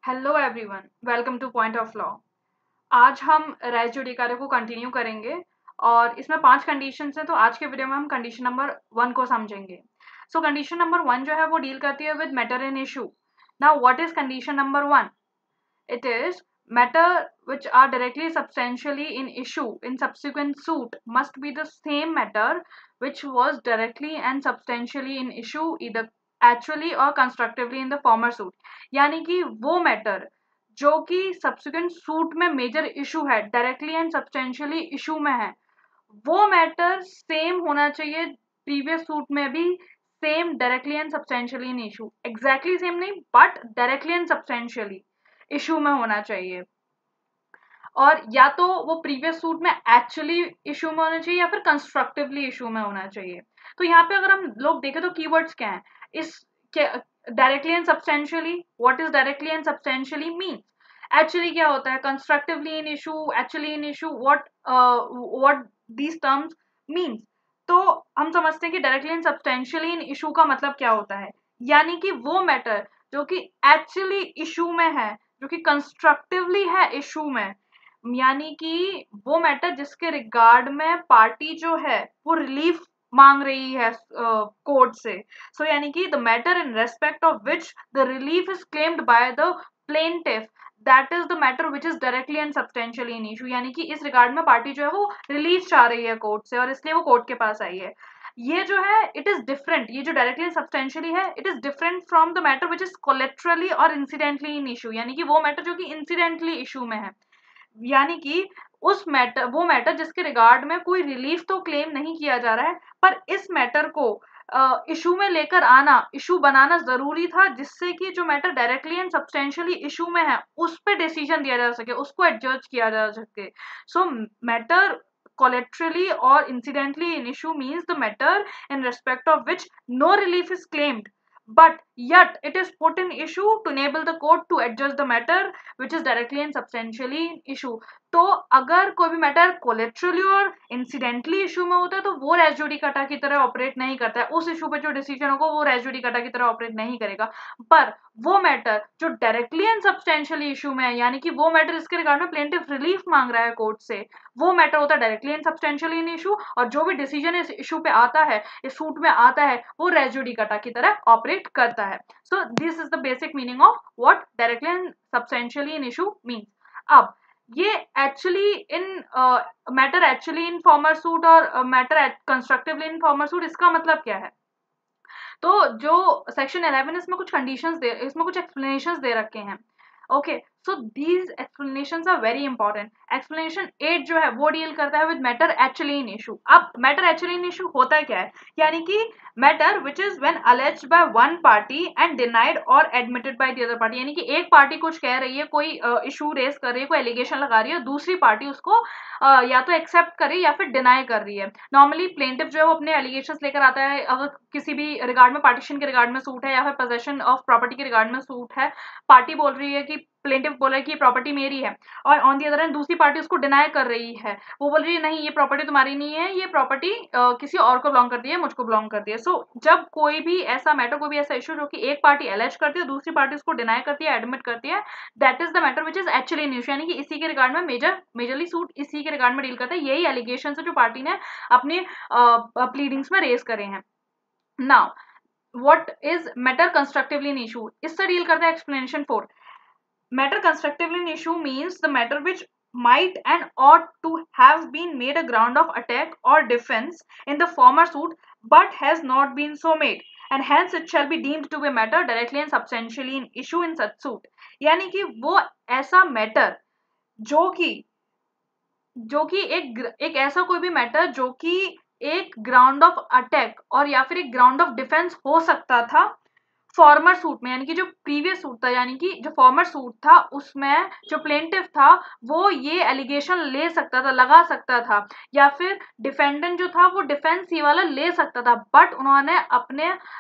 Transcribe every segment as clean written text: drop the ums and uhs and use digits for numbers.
Hello everyone, welcome two point of law. आज हम race जुडिकारे को कंटिन्यू करेंगे और इसमें 5 कंडीशंस हैं। तो आज के वीडियो में हम कंडीशन नंबर 1 को समझेंगे। सो कंडीशन नंबर 1 जो है वो डील करती है with matter in issue. Now what is condition number 1? It is matter which are directly substantially in issue in subsequent suit must be the same matter which was directly and substantially in issue either actually or constructively in the former suit। यानी कि वो matter जो कि subsequent suit में major issue है, directly and substantially issue में है, वो मैटर सेम होना चाहिए प्रीवियस सूट में भी। Same directly and substantially in issue, exactly same नहीं but directly and substantially issue में होना चाहिए। और या तो वो प्रीवियस सूट में एक्चुअली इशू में होना चाहिए या फिर कंस्ट्रक्टिवली इशू में होना चाहिए। तो यहाँ पे अगर हम लोग देखें तो कीवर्ड्स क्या हैं इस directly and substantially. What is directly and substantially means? Actually क्या होता है? Constructively in issue, actually in issue, what these terms means. तो हम समझते हैं कि directly and substantially in issue का मतलब क्या होता है, यानी कि वो मैटर जो कि एक्चुअली इशू में है, जो कि कंस्ट्रक्टिवली है इशू में, यानी कि वो मैटर जिसके रिगार्ड में पार्टी जो है वो रिलीफ मांग रही है कोर्ट से। सो यानी कि the matter in respect of which the relief is claimed by the plaintiff, that is the matter which is directly and substantially in issue. यानी कि इस रिगार्ड में पार्टी जो है वो रिलीफ चाह रही है कोर्ट से और इसलिए वो कोर्ट के पास आई है। ये जो है इट इज डिफरेंट, ये जो डायरेक्टली सब्सटेंशियली है it is different from the matter which is collaterally or incidentally in issue. यानी कि वो मैटर जो कि इंसिडेंटली इशू में है, यानी कि उस मैटर, वो मैटर जिसके रिगार्ड में कोई रिलीफ तो क्लेम नहीं किया जा रहा है, पर इस मैटर को इशू में लेकर आना, इशू बनाना जरूरी था जिससे कि जो matter directly and substantially issue में है उस पर डिसीजन दिया जा सके, उसको एडजस्ट किया जा सके। सो matter collaterally or incidentally in issue means the matter in respect of which no relief is claimed but yet it is put in issue to enable the court to adjust the matter which is directly and substantially in issue। तो अगर कोई भी matter कोलेट्रली or incidentally issue में होता है तो वो race judicata की तरह ऑपरेट नहीं करता है। उस इशू पे जो डिसीजन होगा वो रेस जुडिकाटा की तरह ऑपरेट नहीं करेगा। पर वो मैटर जो डायरेक्टली एंड सब्सटेंशियली इशू में है, यानी कि वो मैटर इसके रिगार्ड में प्लेंटिफ रिलीफ मांग रहा है कोर्ट से, वो मैटर होता है directly and substantially in issue. और जो भी डिसीजन इस इशू पे आता है, इस सूट में आता है, वो रेस जुडिकाटा की तरह ऑपरेट करता है। So this is the basic meaning of what directly and substantially in issue means. अब ये actually in matter actually in former suit or matter constructively in former suit, इसका मतलब क्या है? तो जो सेक्शन 11 इसमें कुछ कंडीशंस दे, इसमें कुछ एक्सप्लेनेशंस दे रखे हैं। Okay, so these explanations are very important. Explanation 8 जो है वो डील करता है with matter actually in issue. अब मैटर एक्चुअली इन इशू होता क्या है? यानी कि matter which is when alleged by one party and denied or admitted by the other party. यानी कि एक पार्टी कुछ कह रही है, कोई इशू रेस कर रही है, कोई एलिगेशन लगा रही है, दूसरी पार्टी उसको या तो एक्सेप्ट कर रही है या फिर डिनाई कर रही है। नॉर्मली प्लेंटिफ जो है वो अपने एलिगेशंस लेकर आता है अगर किसी भी रिगार्ड में, पार्टीशन के रिगार्ड में सूट है या फिर पोजेशन ऑफ प्रॉपर्टी के रिगार्ड में सूट है। पार्टी बोल रही है कि, प्लेंटिफ बोल रहा है कि ये प्रॉपर्टी मेरी है, और ऑन दी अदर हैंड दूसरी पार्टी उसको डिनाई कर रही है। वो बोल रही है नहीं, ये प्रॉपर्टी तुम्हारी नहीं है, ये प्रॉपर्टी किसी और को बिलोंग करती है, मुझको बिलोंग करती है। सो जब कोई भी ऐसा मैटर, कोई भी ऐसा इशू जो कि एक पार्टी एलेज करती है, दूसरी पार्टी उसको डिनाई करती है, एडमिट करती है, that is the matter which is actually in issue. यानी कि इसी के रिगार्ड में मेजरली सूट इसी के रिगार्ड में डील करता है। यही एलिगेशन है जो पार्टी ने अपने प्लीडिंग्स में रेज करे हैं। Now what is matter constructively in issue, इससे डील करता है explanation 4। Matter constructively in issue means the matter which might and ought to have been made a ground of attack or defense in the former suit but has not been so made and hence it shall be deemed to be a matter directly and substantially in issue in such suit। यानी कि वो ऐसा matter जो कि एक ऐसा कोई भी मैटर जो कि एक ग्राउंड ऑफ अटैक और या फिर एक ग्राउंड ऑफ डिफेंस हो सकता था फॉर्मर सूट में। यानी कि जो प्रीवियस सूट था, यानी कि जो फॉर्मर सूट था उसमें जो प्लेंटिफ था वो ये एलिगेशन ले सकता था, लगा सकता था, या फिर डिफेंडेंट जो था वो डिफेंस ही वाला ले सकता था, बट उन्होंने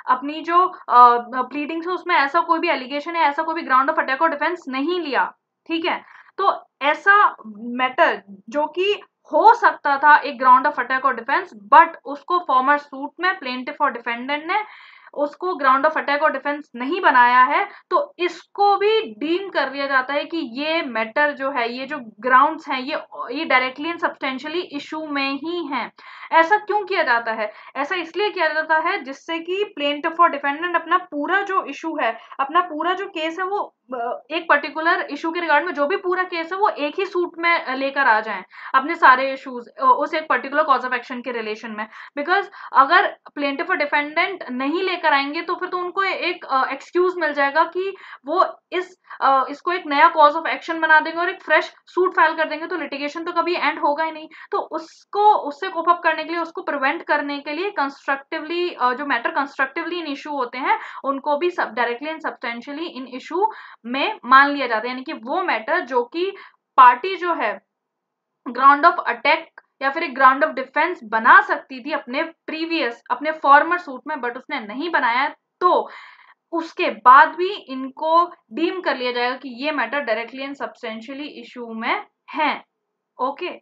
अपनी जो प्लीडिंग्स है उसमें ऐसा कोई भी एलिगेशन है, ऐसा कोई भी ग्राउंड ऑफ अटैक और डिफेंस नहीं लिया। ठीक है, तो ऐसा मैटर जो कि हो सकता था एक ग्राउंड ऑफ अटैक और डिफेंस, बट उसको फॉर्मर सूट में प्लेंटिफ और डिफेंडेंट ने उसको ग्राउंड ऑफ अटैक और डिफेंस नहीं बनाया है, तो इसको भी डीम कर दिया जाता है कि ये मैटर जो है, ये जो ग्राउंड्स हैं, ये डायरेक्टली एंड सब्सटेंशियली इशू में ही हैं। ऐसा क्यों किया जाता है? ऐसा इसलिए किया जाता है जिससे कि प्लेंटिफ और डिफेंडेंट अपना पूरा जो इशू है, अपना पूरा जो केस है, वो एक पर्टिकुलर इशू के रिगार्ड में जो भी पूरा केस है वो एक ही सूट में लेकर आ जाएं अपने सारे इश्यूज उस एक पर्टिकुलर कॉज ऑफ एक्शन के रिलेशन में। बिकॉज अगर प्लेंटिफ और डिफेंडेंट नहीं लेकर आएंगे तो फिर तो उनको एक एक्सक्यूज मिल जाएगा कि वो इसको एक नया कॉज ऑफ एक्शन बना देंगे और एक फ्रेश सूट फाइल कर देंगे, तो लिटिगेशन तो कभी एंड होगा ही नहीं। तो उससे कोप अप करने के लिए, उसको प्रिवेंट करने के लिए कंस्ट्रक्टिवली जो मैटर कंस्ट्रक्टिवली इन इशू होते हैं उनको भी सब directly and substantially in issue में मान लिया जाता है। यानी कि वो मैटर जो कि पार्टी जो है ग्राउंड ऑफ अटैक या फिर एक ग्राउंड ऑफ डिफेंस बना सकती थी अपने फॉर्मर सूट में, बट उसने नहीं बनाया, तो उसके बाद भी इनको डीम कर लिया जाएगा कि ये matter directly and substantially issue में है। Okay,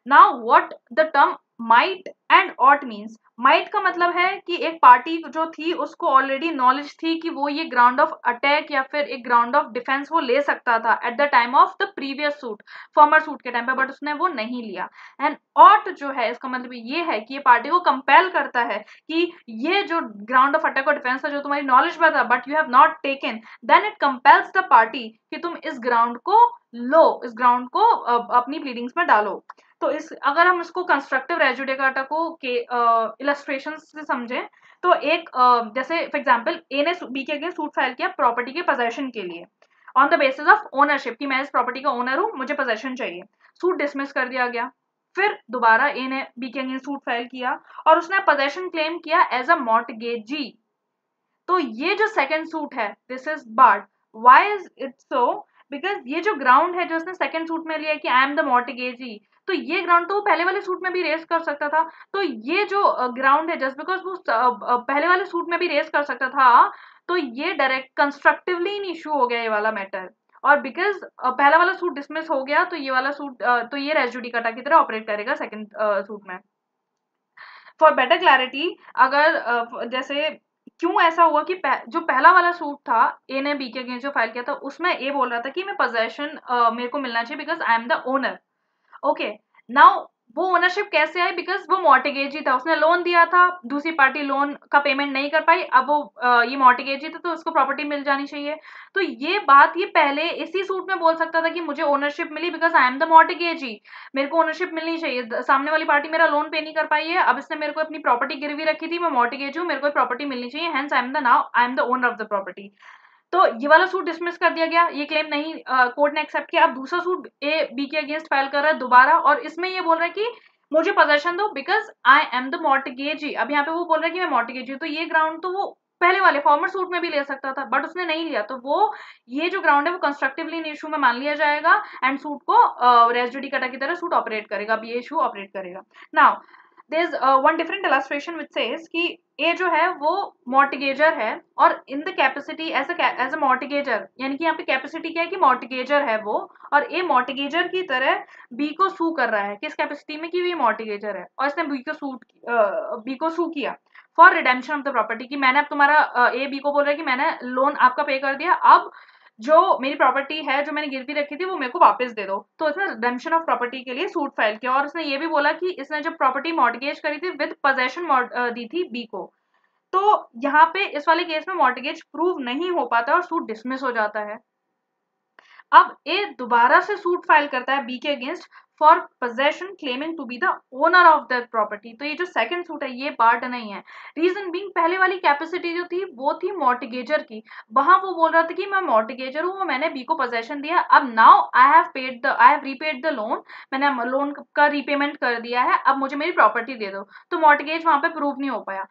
now what the term might and ought means. Might का मतलब है कि एक पार्टी जो थी उसको ऑलरेडी नॉलेज थी कि वो ये ग्राउंड ऑफ अटैक या फिर एक ग्राउंड ऑफ डिफेंस वो ले सकता था at the time of the previous suit, farmer suit के टाइम पे, बट उसने वो नहीं लिया। एंड ऑट जो है इसका मतलब ये है कि ये पार्टी को कंपेल करता है कि ये जो ग्राउंड ऑफ अटैक और डिफेंस था जो तुम्हारी नॉलेज में था but you have not taken, then it compels the party कि तुम इस ग्राउंड को लो, इस ग्राउंड को अपनी प्लीडिंग्स में डालो। तो इस अगर हम इसको कंस्ट्रक्टिव रेज जुडिकाटा को के इलस्ट्रेशन से समझें तो एक जैसे फॉर एग्जांपल ए ने बी के अगेंस्ट सूट फाइल किया प्रॉपर्टी के पोजेशन के लिए on the basis of ownership कि मैं इस प्रॉपर्टी का ओनर हूं, मुझे पोजेशन चाहिए। सूट डिसमिस कर दिया गया। फिर दोबारा ए ने बी के अगेंस्ट सूट फाइल किया और उसने पोजेशन क्लेम किया एज अ मॉर्टगेजी। तो ये जो सेकंड सूट है this is barred. Why is it so? Because ये जो ग्राउंड है जो उसने सेकंड सूट में लिया कि आई एम द मॉर्टगेजी, तो ये ग्राउंड तो वो पहले वाले सूट में भी रेस कर सकता था। तो ये जो ग्राउंड है जस्ट बिकॉज वो पहले वाले सूट में भी रेस कर सकता था, तो ये डायरेक्ट कंस्ट्रक्टिवली इन इशू हो गया ये वाला मैटर। और बिकॉज पहला वाला सूट डिसमिस हो गया तो ये वाला सूट तो ये रेस जुडिकाटा की तरह ऑपरेट करेगा सेकंड सूट में। फॉर बेटर क्लैरिटी, अगर जैसे क्यों ऐसा हुआ कि जो पहला वाला सूट था ए ने बी के अगेंस्ट जो फाइल किया था उसमें ए बोल रहा था कि मैं पोजेशन मेरे को मिलना चाहिए because I am the owner. Okay, now वो ओनरशिप कैसे आई? बिकॉज वो मॉर्टगेजी था, उसने लोन दिया था, दूसरी पार्टी लोन का पेमेंट नहीं कर पाई, अब वो ये मॉर्टगेजी था तो उसको प्रॉपर्टी मिल जानी चाहिए। तो ये बात ये पहले इसी सूट में बोल सकता था कि मुझे ओनरशिप मिली because I am the mortgagee, मेरे को ओनरशिप मिलनी चाहिए, सामने वाली पार्टी मेरा लोन पे नहीं कर पाई है, अब इसने मेरे को अपनी प्रॉपर्टी गिरवी रखी थी, मैं मॉर्टगेजी हूँ, मेरे को प्रॉपर्टी मिलनी चाहिए, hence I am the owner of the property. तो ये वाला सूट डिसमिस कर दिया गया, ये क्लेम नहीं कोर्ट ने एक्सेप्ट किया। अब दूसरा सूट ए बी के अगेंस्ट फाइल कर रहा है दोबारा और इसमें ये बोल रहा है कि मुझे पोजेशन दो बिकॉज आई एम द मॉर्टगेजी। अब यहाँ पे वो बोल रहा है कि मैं मॉर्टगेजी हूँ, तो ये ग्राउंड तो वो पहले वाले फॉर्मर सूट में भी ले सकता था बट उसने नहीं लिया, तो वो ये जो ग्राउंड है वो कंस्ट्रक्टिवली इन इशू में मान लिया जाएगा एंड सूट को रेस जुडिकाटा की तरह सूट ऑपरेट करेगा, अब ये इशू ऑपरेट करेगा। Now there is one different illustration which says कि ए जो है वो मॉर्टगेजर है और in the capacity as a mortgagor, यानी कि यहाँ पे कैपेसिटी क्या है कि मॉर्टगेजर है वो, और ए मॉर्टगेजर की तरह बी को सू कर रहा है किस कैपेसिटी में कि ये मॉर्टगेजर है और इसने बी को सू किया for redemption of the property कि मैंने अब तुम्हारा ए बी को बोल रहा है कि मैंने लोन आपका पे कर दिया, अब जो मेरी प्रॉपर्टी है जो मैंने गिरवी रखी थी वो मेरे को वापस दे दो। तो इसने रिडेम्पशन ऑफ प्रॉपर्टी के लिए सूट फाइल किया और इसने ये भी बोला कि इसने जब प्रॉपर्टी मॉर्टगेज करी थी विद पोजेशन दी थी बी को। तो यहाँ पे इस वाले केस में मॉर्टगेज प्रूव नहीं हो पाता और सूट डिसमिस हो जाता है। अब ए दोबारा से सूट फाइल करता है बी के against for possession claiming to be the owner of that property. तो ये जो सेकंड सूट है ये पार्ट नहीं है। रीजन बीइंग पहले वाली कैपेसिटी जो थी वो थी मॉर्टगेजर की, वहां वो बोल रहा था कि मैं मॉर्टगेजर हूँ, मैंने बी को पोजेशन दिया, अब now I have repaid the loan, मैंने लोन का रीपेमेंट कर दिया है, अब मुझे मेरी प्रॉपर्टी दे दो। तो मॉर्टगेज वहां पे प्रूव नहीं हो पाया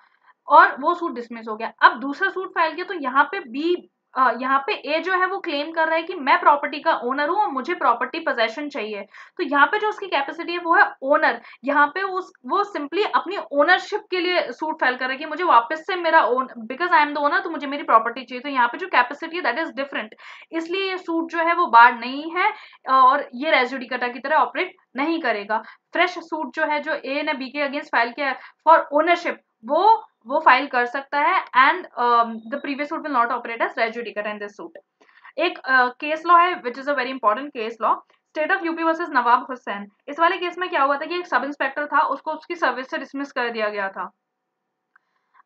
और वो सूट डिसमिस हो गया। अब दूसरा सूट फाइल किया तो यहाँ पे ए जो है वो क्लेम कर रहा है कि मैं प्रॉपर्टी का ओनर हूं और मुझे प्रॉपर्टी पोजेशन चाहिए। तो यहाँ पे जो उसकी कैपेसिटी है वो है ओनर, यहाँ पे वो सिंपली अपनी ओनरशिप के लिए सूट फाइल कर रहा है कि मुझे वापस से मेरा own because I am the owner तो मुझे मेरी प्रॉपर्टी चाहिए। तो यहाँ पे जो कैपेसिटी है दैट इज डिफरेंट, इसलिए ये सूट जो है वो बार नहीं है और ये रेस जुडिकाटा की तरह ऑपरेट नहीं करेगा। फ्रेश सूट जो है जो ए ने बी के अगेंस्ट फाइल किया है फॉर ओनरशिप वो वो फाइल कर सकता है and the previous suit will not operate as res judicata in this suit. एक केस लॉ है which is a very important case law, state of UP versus Nawab Hussain. इस वाले केस में क्या हुआ था कि एक सब इंस्पेक्टर था, उसको उसकी सर्विस से डिसमिस कर दिया गया था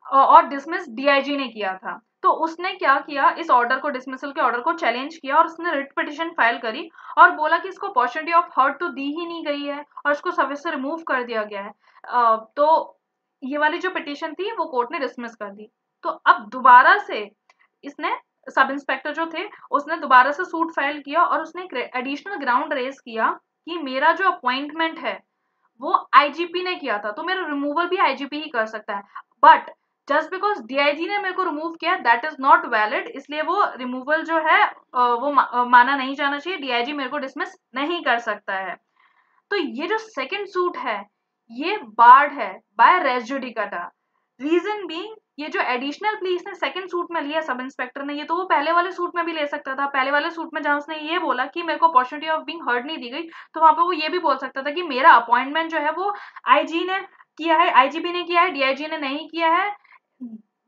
और डिसमिस डीआईजी ने किया था। तो उसने क्या किया, इस ऑर्डर को, डिसमिसल के ऑर्डर को चैलेंज किया और उसने रिट पिटिशन फाइल करी और बोला कि इसको अपॉर्चुनिटी ऑफ हर्ट तो दी ही नहीं गई है और इसको सर्विस से रिमूव कर दिया गया है। तो ये वाली जो पिटिशन थी वो कोर्ट ने डिसमिस कर दी। तो अब दोबारा से इसने, सब इंस्पेक्टर जो थे, उसने दोबारा से सूट फाइल किया और उसने एक एडिशनल ग्राउंड रेज किया कि मेरा जो अपॉइंटमेंट है वो आईजीपी ने किया था, तो मेरा रिमूवल भी आईजीपी ही कर सकता है। बट जस्ट बिकॉज डीआईजी ने मेरे को रिमूव किया, दैट इज नॉट वैलिड, इसलिए वो रिमूवल जो है वो माना नहीं जाना चाहिए, डीआईजी मेरे को डिसमिस नहीं कर सकता है। तो ये जो सेकंड सूट है ये बार्ड है by res judicata. Reason being, ये जो एडिशनल प्ली इसने सेकंड सूट में लिया सब इंस्पेक्टर ने, ये तो वो पहले वाले सूट में भी ले सकता था। पहले वाले सूट में जहां उसने ये बोला कि मेरे को अपॉर्चुनिटी ऑफ बीइंग हर्ड नहीं दी गई, तो वहां पे वो ये भी बोल सकता था कि मेरा अपॉइंटमेंट जो है वो आईजी ने किया है, आईजीपी ने किया है, डीआईजी ने नहीं किया है।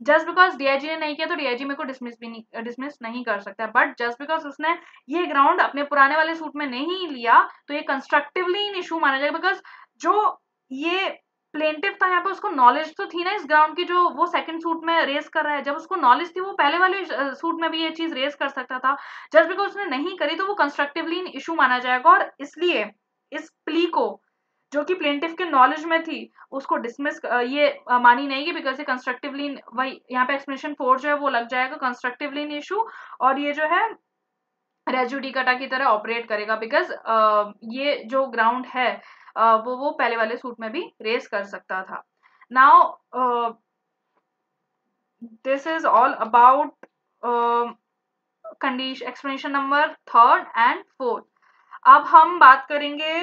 जस्ट बिकॉज डीआईजी ने नहीं किया तो डीआईजी मेरे को डिसमिस नहीं कर सकता। बट जस्ट बिकॉज उसने ये ग्राउंड अपने पुराने वाले सूट में नहीं लिया तो ये कंस्ट्रक्टिवली इन इशू माना जाएगा। बिकॉज जो ये प्लेंटिव था यहाँ पे उसको नॉलेज तो थी ना इस ग्राउंड की जो वो सेकंड सूट में रेस कर रहा है, जब उसको नॉलेज थी वो पहले वाले सूट में भी ये चीज रेस कर सकता था। जस्ट बिकॉज उसने नहीं करी तो वो कंस्ट्रक्टिवली इन इशू माना जाएगा और इसलिए इस प्ली को जो कि प्लेंटिफ के नॉलेज में थी उसको डिसमिस ये मानी नहीं गई, बिकॉज ये कंस्ट्रक्टिवली, वही यहाँ पे एक्सप्लेनेशन 4 जो है वो लग जाएगा कंस्ट्रक्टिवली इन इशू और ये जो है रेज जुडिकाटा की तरह ऑपरेट करेगा। बिकॉज ये जो ग्राउंड है वो पहले वाले सूट में भी रेस कर सकता था। Now this is all about condition explanation number 3rd and 4th। अब हम बात करेंगे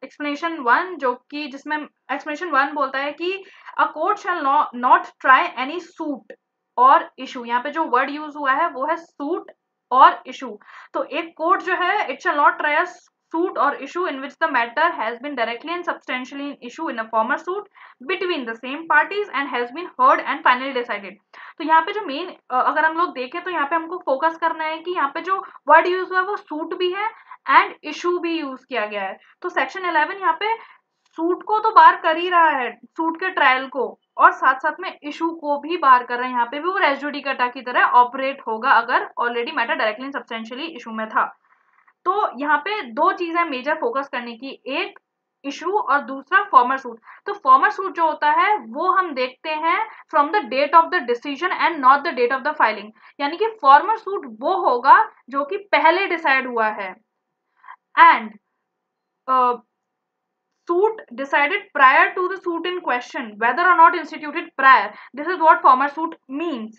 एक्सप्लेनेशन 1, जो कि जिसमें एक्सप्लेनेशन 1 बोलता है कि a court shall not try any suit और इशू। यहाँ पे जो वर्ड यूज हुआ है वो है सूट और इशू। तो एक कोर्ट जो है it shall not try a suit or issue in which the matter has been directly and substantially in issue in a former suit between the same parties and has been heard and finally decided। तो यहाँ पे जो main अगर हम लोग देखें तो यहाँ पे हमको फोकस करना है कि यहाँ पे जो वर्ड यूज हुआ है वो सूट भी है एंड इशू भी यूज किया गया है। तो सेक्शन 11 यहाँ पे सूट को तो बार कर ही रहा है, सूट के ट्रायल को, और साथ साथ में इशू को भी बार कर रहा है। यहाँ पे भी वो रेस जुडिकाटा की तरह ऑपरेट होगा अगर already matter directly substantially issue में था। तो यहाँ पे दो चीजें मेजर फोकस करने की, एक इशू और दूसरा फॉर्मर सूट। तो फॉर्मर सूट जो होता है वो हम देखते हैं from the date of the decision and not the date of the filing, यानी कि फॉर्मर सूट वो होगा जो कि पहले डिसाइड हुआ है and suit decided prior to the suit in question whether or not instituted prior. This is what former suit means.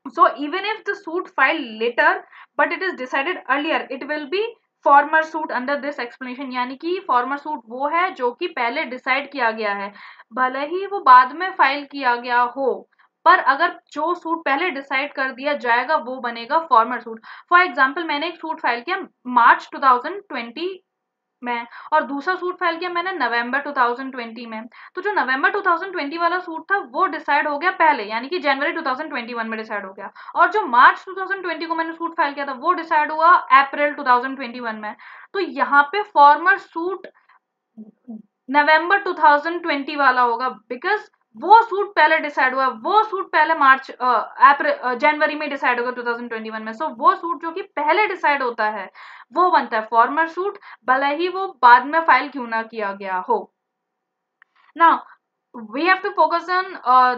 So even if the suit filed later but it is decided earlier, it will be former suit under this explanation। यानी कि former suit वो है जो कि पहले decide किया गया है, भले ही वो बाद में फाइल किया गया हो, पर अगर जो सूट पहले डिसाइड कर दिया जाएगा वो बनेगा फॉर्मर सूट। फॉर एग्जाम्पल मैंने एक सूट फाइल किया मार्च 2020 में और दूसरा सूट फाइल किया मैंने नवंबर 2020 में। तो जो नवंबर 2020 वाला सूट था वो डिसाइड हो गया पहले, यानी कि जनवरी 2021 में डिसाइड हो गया, और जो मार्च 2020 को मैंने सूट फाइल किया था वो डिसाइड हुआ अप्रैल 2021 में। तो यहाँ पे फॉर्मर सूट नवंबर 2020 वाला होगा, बिकॉज वो सूट पहले डिसाइड हुआ, वो सूट पहले मार्च अप्रैल जनवरी में डिसाइड होगा 2021 में। सो वो सूट जो कि पहले डिसाइड होता है वो बनता है फॉर्मर सूट, भले ही वो बाद में फाइल क्यों ना किया गया हो। Now we have to focus on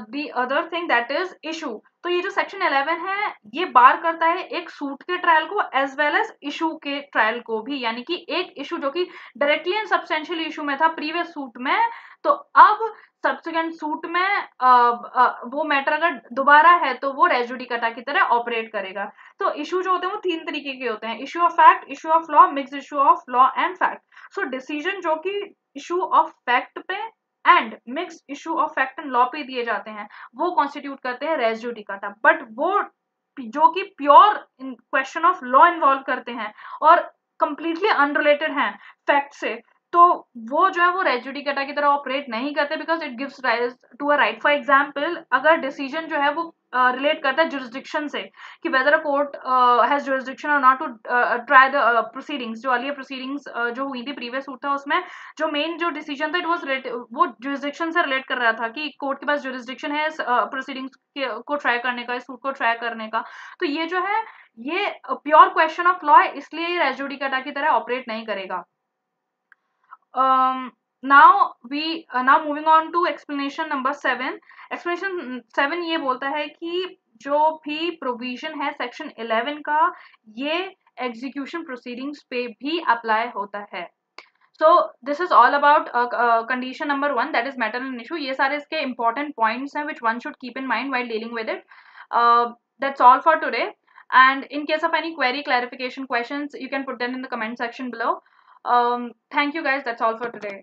the other thing that is issue। तो ये जो सेक्शन 11 है ये बार करता है एक सूट के ट्रायल को एज वेल एज इशू के ट्रायल को भी, यानी कि एक इशू जो कि डायरेक्टली एंड सब्सटेंशियल इशू में था प्रीवियस सूट में, तो अब सब्सिक्वेंट सूट में वो मैटर अगर दोबारा है तो वो रेस जुडिकाटा की तरह ऑपरेट करेगा। तो इशू जो होते हैं वो 3 तरीके के होते हैं, issue of fact, issue of law, mix issue of law and fact. So decision जो कि इशू ऑफ फैक्ट पे and mix issue of fact and law पे दिए जाते हैं वो कॉन्स्टिट्यूट करते हैं रेस जुडिकाटा। बट वो जो कि pure question of law involve करते हैं और कंप्लीटली अनरिलेटेड हैं फैक्ट से, तो वो जो है वो रेज जुडिकाटा की तरह ऑपरेट नहीं करते because it gives rise to a right. For example अगर डिसीजन जो है वो रिलेट करता है जुरिस्डिक्शन से कि whether a court has jurisdiction or not to try the proceedings, जो अर्लियर प्रोसीडिंग्स जो हुई थी प्रीवियस सूट था उसमें जो मेन जो डिसीजन था इट वाज वो जुरिस्डिक्शन से रिलेट कर रहा था कि कोर्ट के पास जुरिस्डिक्शन है प्रोसीडिंग्स को ट्राई करने का, इस सूट को ट्राई करने का। तो ये जो है ये प्योर क्वेश्चन ऑफ लॉ है, इसलिए ये रेज जुडिकाटा की तरह ऑपरेट नहीं करेगा। Now moving on to explanation number 7. Explanation 7 ये बोलता है कि जो भी प्रोविजन है सेक्शन 11 का ये एग्जीक्यूशन प्रोसीडिंग्स पे भी अप्लाई होता है। So this is all about condition number 1, that is matter and issue. ये सारे इसके important points हैं which one should keep in mind while dealing with it. That's all for today. And in case of any query, clarification, questions, you can put them in the comment section below. Thank you guys. That's all for today.